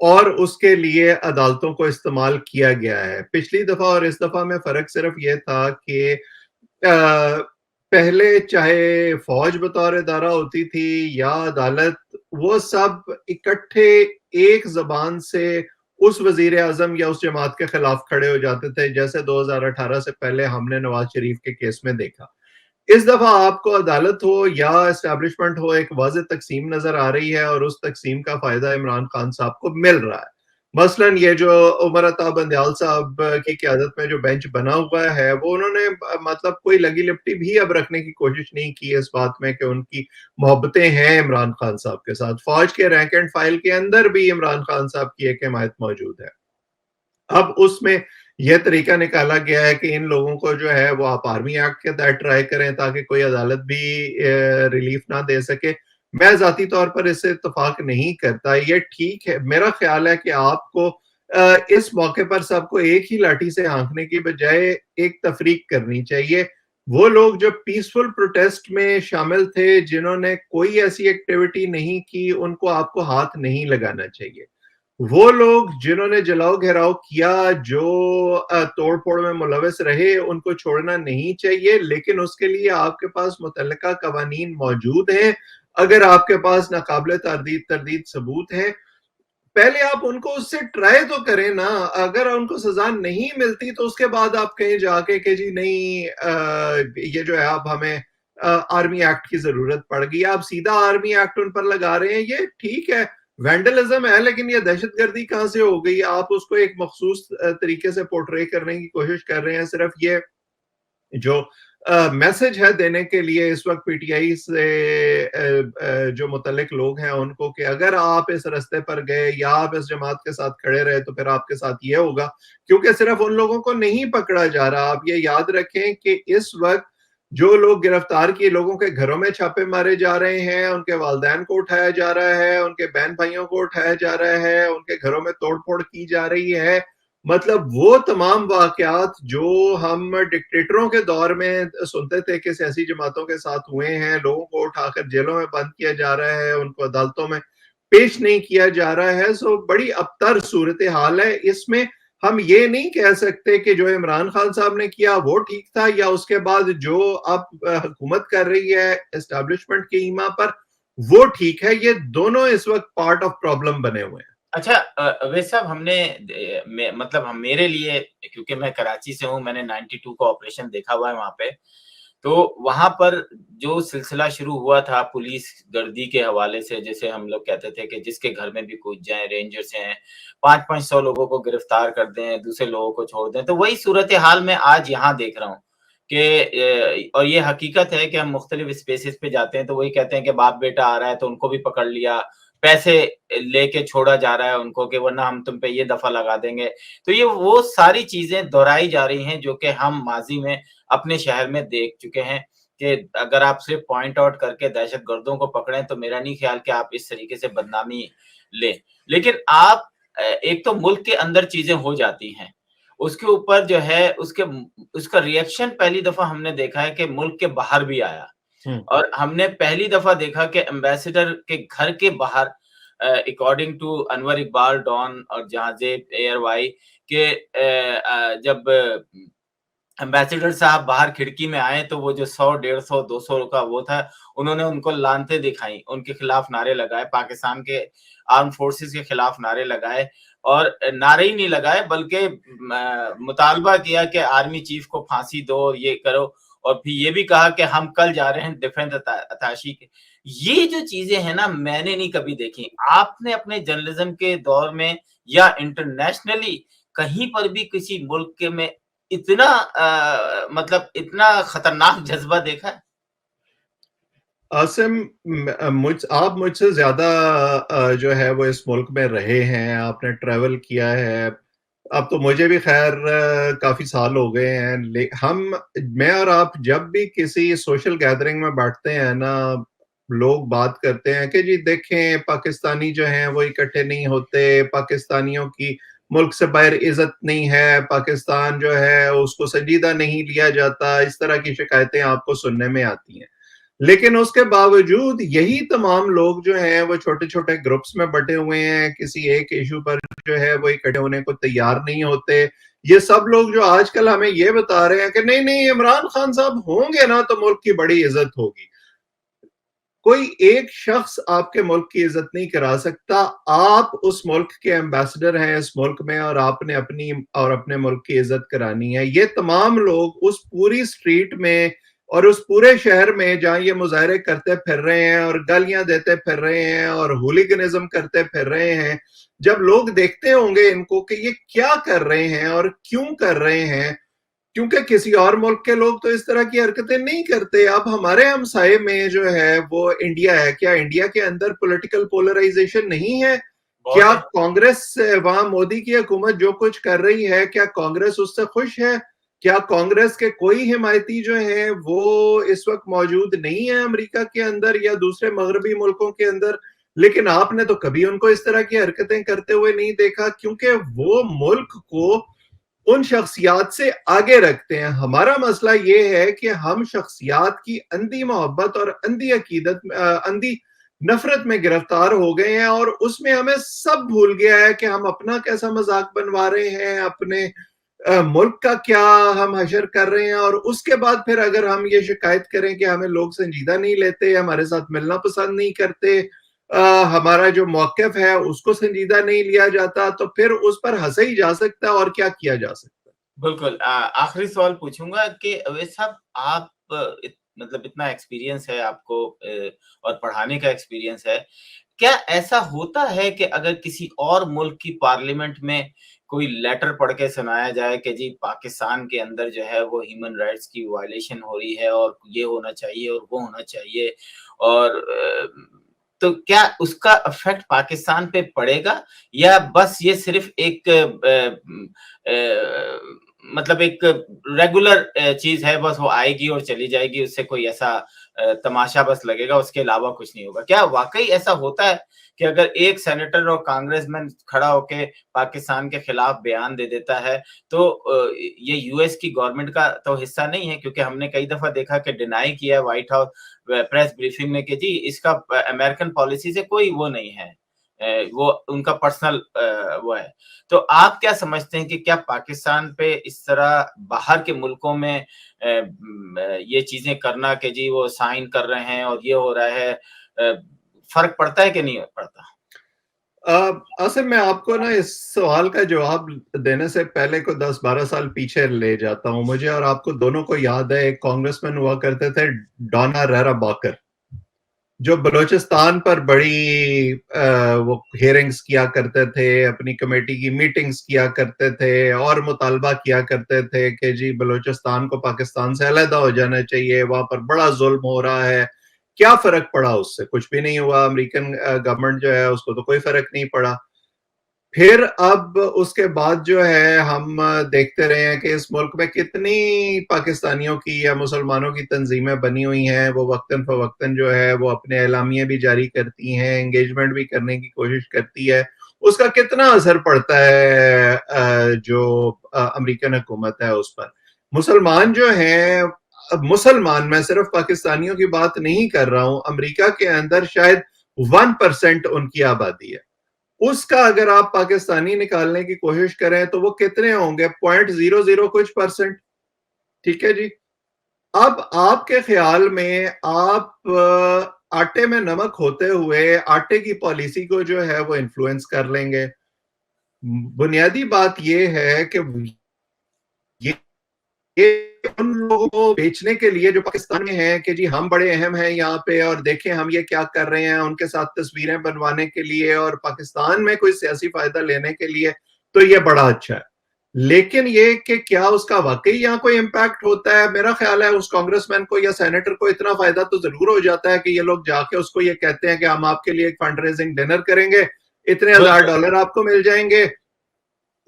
اور اس کے لیے عدالتوں کو استعمال کیا گیا ہے. پچھلی دفعہ اور اس دفعہ میں فرق صرف یہ تھا کہ پہلے چاہے فوج بطور ادارہ ہوتی تھی یا عدالت، وہ سب اکٹھے ایک زبان سے اس وزیر اعظم یا اس جماعت کے خلاف کھڑے ہو جاتے تھے، جیسے 2018 سے پہلے ہم نے نواز شریف کے کیس میں دیکھا. اس دفعہ آپ کو عدالت ہو یا اسٹیبلشمنٹ ہو، ایک واضح تقسیم نظر آ رہی ہے اور اس تقسیم کا فائدہ عمران خان صاحب کو مل رہا ہے. مثلا یہ جو عمر عطا بندیال صاحب کی قیادت میں جو بینچ بنا ہوا ہے، وہ انہوں نے مطلب کوئی لگی لپٹی بھی اب رکھنے کی کوشش نہیں کی اس بات میں کہ ان کی محبتیں ہیں عمران خان صاحب کے ساتھ. فوج کے رینک اینڈ فائل کے اندر بھی عمران خان صاحب کی ایک حمایت موجود ہے. اب اس میں یہ طریقہ نکالا گیا ہے کہ ان لوگوں کو جو ہے وہ آپ آرمی ایکٹ کے تحت ٹرائی کریں تاکہ کوئی عدالت بھی ریلیف نہ دے سکے. میں ذاتی طور پر اس سے اتفاق نہیں کرتا. یہ ٹھیک ہے، میرا خیال ہے کہ آپ کو اس موقع پر سب کو ایک ہی لاٹھی سے ہانکنے کی بجائے ایک تفریق کرنی چاہیے. وہ لوگ جو پیسفل پروٹیسٹ میں شامل تھے، جنہوں نے کوئی ایسی ایکٹیویٹی نہیں کی، ان کو آپ کو ہاتھ نہیں لگانا چاہیے. وہ لوگ جنہوں نے جلاؤ گھیراؤ کیا، جو توڑ پھوڑ میں ملوث رہے، ان کو چھوڑنا نہیں چاہیے، لیکن اس کے لیے آپ کے پاس متعلقہ قوانین موجود ہیں. اگر آپ کے پاس ناقابل تردید ثبوت ہے، پہلے آپ ان کو اس سے ٹرائی تو کریں نا. اگر ان کو سزا نہیں ملتی تو اس کے بعد آپ کہیں جا کے کہ جی نہیں، یہ جو ہے اب ہمیں آرمی ایکٹ کی ضرورت پڑ گئی، آپ سیدھا آرمی ایکٹ ان پر لگا رہے ہیں. یہ ٹھیک ہے، وینڈلزم ہے، لیکن یہ دہشت گردی کہاں سے ہو گئی؟ آپ اس کو ایک مخصوص طریقے سے پورٹرے کرنے کی کوشش کر رہے ہیں. صرف یہ جو میسج ہے دینے کے لیے اس وقت پی ٹی آئی سے جو متعلق لوگ ہیں ان کو، کہ اگر آپ اس رستے پر گئے یا آپ اس جماعت کے ساتھ کھڑے رہے تو پھر آپ کے ساتھ یہ ہوگا. کیونکہ صرف ان لوگوں کو نہیں پکڑا جا رہا. آپ یہ یاد رکھیں کہ اس وقت جو لوگ گرفتار کیے، لوگوں کے گھروں میں چھاپے مارے جا رہے ہیں، ان کے والدین کو اٹھایا جا رہا ہے، ان کے بہن بھائیوں کو اٹھایا جا رہا ہے، ان کے گھروں میں توڑ پھوڑ کی جا رہی ہے. مطلب وہ تمام واقعات جو ہم ڈکٹیٹروں کے دور میں سنتے تھے کہ سیاسی جماعتوں کے ساتھ ہوئے ہیں، لوگوں کو اٹھا کر جیلوں میں بند کیا جا رہا ہے، ان کو عدالتوں میں پیش نہیں کیا جا رہا ہے. سو بڑی ابتر صورتحال ہے. اس میں ہم یہ نہیں کہہ سکتے کہ جو عمران خان صاحب نے کیا وہ ٹھیک تھا، یا اس کے بعد جو اب حکومت کر رہی ہے اسٹیبلشمنٹ کی ایما پر وہ ٹھیک ہے. یہ دونوں اس وقت پارٹ آف پرابلم بنے ہوئے ہیں. اچھا ویسے صاحب ہم نے مطلب میرے لیے، کیونکہ میں کراچی سے ہوں، میں نے 92 کا آپریشن دیکھا ہوا ہے وہاں پہ. تو وہاں پر جو سلسلہ شروع ہوا تھا پولیس گردی کے حوالے سے، جیسے ہم لوگ کہتے تھے کہ جس کے گھر میں بھی کچھ جائیں، رینجرز ہیں 500 لوگوں کو گرفتار کر دیں، دوسرے لوگوں کو چھوڑ دیں. تو وہی صورتحال میں آج یہاں دیکھ رہا ہوں کہ اور یہ حقیقت ہے کہ ہم مختلف اسپیسز پہ جاتے ہیں تو وہی کہتے ہیں کہ باپ بیٹا آ رہا ہے تو ان کو بھی پکڑ لیا، پیسے لے کے چھوڑا جا رہا ہے ان کو کہ ورنہ ہم تم پہ یہ دفعہ لگا دیں گے. تو یہ وہ ساری چیزیں دہرائی جا رہی ہیں جو کہ ہم ماضی میں اپنے شہر میں دیکھ چکے ہیں کہ اگر آپ صرف پوائنٹ آؤٹ کر کے دہشت گردوں کو پکڑیں تو میرا نہیں خیال کہ آپ اس طریقے سے بدنامی لیں. لیکن آپ ایک تو ملک کے اندر چیزیں ہو جاتی ہیں، اس کے اوپر جو ہے اس کا ری ایکشن پہلی دفعہ ہم نے دیکھا ہے کہ ملک کے باہر بھی آیا. اور ہم نے پہلی دفعہ دیکھا کہ ایمبیسڈر کے گھر کے باہر according to Anwar Iqbal Dawn اور جہازیب ایئر وائی کہ جب ایمبیسڈر صاحب باہر کھڑکی میں آئے تو وہ جو 100 150 200 کا وہ تھا، انہوں نے ان کو لانتیں دکھائیں، ان کے خلاف نعرے لگائے، پاکستان کے آرم فورسز کے خلاف نعرے لگائے. اور نعرے ہی نہیں لگائے بلکہ مطالبہ کیا کہ آرمی چیف کو پھانسی دو، یہ کرو. اور پھر یہ بھی کہا کہ ہم کل جا رہے ہیں ڈیفنس اتاشی کے. یہ جو چیزیں ہیں نا میں نے نہیں کبھی دیکھی. آپ نے اپنے جرنلزم کے دور میں یا انٹرنیشنلی کہیں پر بھی کسی ملک کے میں اتنا مطلب اتنا خطرناک جذبہ دیکھا ہے؟ عاصم، آپ مجھ سے زیادہ جو ہے وہ اس ملک میں رہے ہیں، آپ نے ٹریول کیا ہے. اب تو مجھے بھی خیر کافی سال ہو گئے ہیں. میں اور آپ جب بھی کسی سوشل گیدرنگ میں بیٹھتے ہیں نا، لوگ بات کرتے ہیں کہ جی دیکھیں پاکستانی جو ہیں وہ اکٹھے نہیں ہوتے، پاکستانیوں کی ملک سے باہر عزت نہیں ہے، پاکستان جو ہے اس کو سنجیدہ نہیں لیا جاتا. اس طرح کی شکایتیں آپ کو سننے میں آتی ہیں. لیکن اس کے باوجود یہی تمام لوگ جو ہیں وہ چھوٹے چھوٹے گروپس میں بٹے ہوئے ہیں، کسی ایک ایشو پر جو ہے وہ اکٹھے ہونے کو تیار نہیں ہوتے. یہ سب لوگ جو آج کل ہمیں یہ بتا رہے ہیں کہ نہیں نہیں عمران خان صاحب ہوں گے نا تو ملک کی بڑی عزت ہوگی. کوئی ایک شخص آپ کے ملک کی عزت نہیں کرا سکتا. آپ اس ملک کے ایمبیسڈر ہیں اس ملک میں، اور آپ نے اپنی اور اپنے ملک کی عزت کرانی ہے. یہ تمام لوگ اس پوری سٹریٹ میں اور اس پورے شہر میں جہاں یہ مظاہرے کرتے پھر رہے ہیں اور گالیاں دیتے پھر رہے ہیں اور ہولیگنزم کرتے پھر رہے ہیں، جب لوگ دیکھتے ہوں گے ان کو کہ یہ کیا کر رہے ہیں اور کیوں کر رہے ہیں، کیونکہ کسی اور ملک کے لوگ تو اس طرح کی حرکتیں نہیں کرتے. اب ہمارے ہمسائے میں جو ہے وہ انڈیا ہے. کیا انڈیا کے اندر پولیٹیکل پولرائزیشن نہیں ہے؟ کیا کانگریس وہاں مودی کی حکومت جو کچھ کر رہی ہے کیا کانگریس اس سے خوش ہے؟ کیا کانگریس کے کوئی حمایتی جو ہیں وہ اس وقت موجود نہیں ہیں امریکہ کے اندر یا دوسرے مغربی ملکوں کے اندر؟ لیکن آپ نے تو کبھی ان کو اس طرح کی حرکتیں کرتے ہوئے نہیں دیکھا، کیونکہ وہ ملک کو ان شخصیات سے آگے رکھتے ہیں. ہمارا مسئلہ یہ ہے کہ ہم شخصیات کی اندھی محبت اور اندھی عقیدت، اندھی نفرت میں گرفتار ہو گئے ہیں، اور اس میں ہمیں سب بھول گیا ہے کہ ہم اپنا کیسا مذاق بنوا رہے ہیں، اپنے ملک کا کیا ہم حشر کر رہے ہیں. اور اس کے بعد پھر اگر ہم یہ شکایت کریں کہ ہمیں لوگ سنجیدہ نہیں لیتے، ہمارے ساتھ ملنا پسند نہیں کرتے، ہمارا جو موقف ہے اس کو سنجیدہ نہیں لیا جاتا، تو پھر اس پر ہنسا ہی جا سکتا ہے اور کیا کیا جا سکتا ہے. بالکل آخری سوال پوچھوں گا کہ اویس صاحب آپ مطلب اتنا ایکسپیرینس ہے آپ کو اور پڑھانے کا ایکسپیرینس ہے، کیا ایسا ہوتا ہے کہ اگر کسی اور ملک کی پارلیمنٹ میں کوئی لیٹر پڑھ کے سنایا جائے کہ جی پاکستان کے اندر جو ہے وہ ہیومن رائٹس کی وائلیشن ہو رہی ہے اور یہ ہونا چاہیے اور وہ ہونا چاہیے، اور تو کیا اس کا افیکٹ پاکستان پہ پڑے گا، یا بس یہ صرف ایک مطلب ایک ریگولر چیز ہے، بس وہ آئے گی اور چلی جائے گی، اس سے کوئی ایسا تماشا بس لگے گا، اس کے علاوہ کچھ نہیں ہوگا؟ کیا واقعی ایسا ہوتا ہے کہ اگر ایک سینیٹر اور کانگریس مین کھڑا ہو کے پاکستان کے خلاف بیان دے دیتا ہے تو یہ یو ایس کی گورنمنٹ کا تو حصہ نہیں ہے؟ کیونکہ ہم نے کئی دفعہ دیکھا کہ ڈینائی کیا ہے وائٹ ہاؤس پریس بریفنگ میں کہ جی اس کا امریکن پالیسی سے کوئی وہ نہیں ہے، وہ ان کا پرسنل وہ ہے. تو آپ کیا سمجھتے ہیں کہ کیا پاکستان پہ اس طرح باہر کے ملکوں میں یہ چیزیں کرنا کہ جی وہ سائن کر رہے ہیں اور یہ ہو رہا ہے، فرق پڑتا ہے کہ نہیں پڑتا؟ اصل میں آپ کو نا اس سوال کا جواب دینے سے پہلے کو 10-12 سال پیچھے لے جاتا ہوں. مجھے اور آپ کو دونوں کو یاد ہے ایک کانگریس مین ہوا کرتے تھے ڈانا ریرا باکر، جو بلوچستان پر بڑی وہ ہیئرنگز کیا کرتے تھے، اپنی کمیٹی کی میٹنگز کیا کرتے تھے اور مطالبہ کیا کرتے تھے کہ جی بلوچستان کو پاکستان سے علیحدہ ہو جانا چاہیے، وہاں پر بڑا ظلم ہو رہا ہے. کیا فرق پڑا اس سے؟ کچھ بھی نہیں ہوا. امریکن گورنمنٹ جو ہے اس کو تو کوئی فرق نہیں پڑا. پھر اب اس کے بعد جو ہے ہم دیکھتے رہے ہیں کہ اس ملک میں کتنی پاکستانیوں کی یا مسلمانوں کی تنظیمیں بنی ہوئی ہیں، وہ وقتاً فوقتاً جو ہے وہ اپنے اعلامیے بھی جاری کرتی ہیں، انگیجمنٹ بھی کرنے کی کوشش کرتی ہے. اس کا کتنا اثر پڑتا ہے جو امریکن حکومت ہے اس پر. مسلمان جو ہیں، مسلمان، میں صرف پاکستانیوں کی بات نہیں کر رہا ہوں، امریکہ کے اندر شاید 1% ان کی آبادی ہے. اس کا اگر آپ پاکستانی نکالنے کی کوشش کریں تو وہ کتنے ہوں گے؟ 0.00 کچھ پرسنٹ. ٹھیک ہے جی. اب آپ کے خیال میں آپ آٹے میں نمک ہوتے ہوئے آٹے کی پالیسی کو جو ہے وہ انفلوئنس کر لیں گے. بنیادی بات یہ ہے کہ یہ ان لوگوں کو بیچنے کے لیے جو پاکستان میں ہیں کہ جی ہم بڑے اہم ہیں یہاں پہ اور دیکھیں ہم یہ کیا کر رہے ہیں، ان کے ساتھ تصویریں بنوانے کے لیے اور پاکستان میں کوئی سیاسی فائدہ لینے کے لیے، تو یہ بڑا اچھا ہے. لیکن یہ کہ کیا اس کا واقعی یہاں کوئی امپیکٹ ہوتا ہے؟ میرا خیال ہے اس کانگریس مین کو یا سینیٹر کو اتنا فائدہ تو ضرور ہو جاتا ہے کہ یہ لوگ جا کے اس کو یہ کہتے ہیں کہ ہم آپ کے لیے ایک فنڈ ریزنگ ڈنر کریں گے، اتنے $1000 آپ کو مل جائیں گے.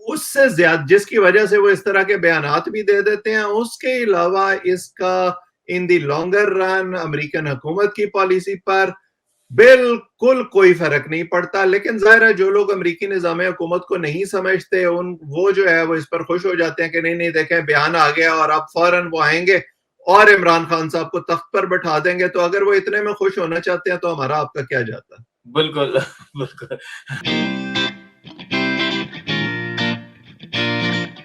اس سے زیادہ جس کی وجہ سے وہ اس طرح کے بیانات بھی دے دیتے ہیں. اس کے علاوہ اس کا ان دی لانگر رن امریکن حکومت کی پالیسی پر بالکل کوئی فرق نہیں پڑتا. لیکن ظاہر ہے جو لوگ امریکی نظام حکومت کو نہیں سمجھتے وہ جو ہے وہ اس پر خوش ہو جاتے ہیں کہ نہیں نہیں دیکھیں بیان آ گیا اور اب فوراً وہ آئیں گے اور عمران خان صاحب کو تخت پر بٹھا دیں گے. تو اگر وہ اتنے میں خوش ہونا چاہتے ہیں تو ہمارا آپ کا کیا جاتا. بالکل بالکل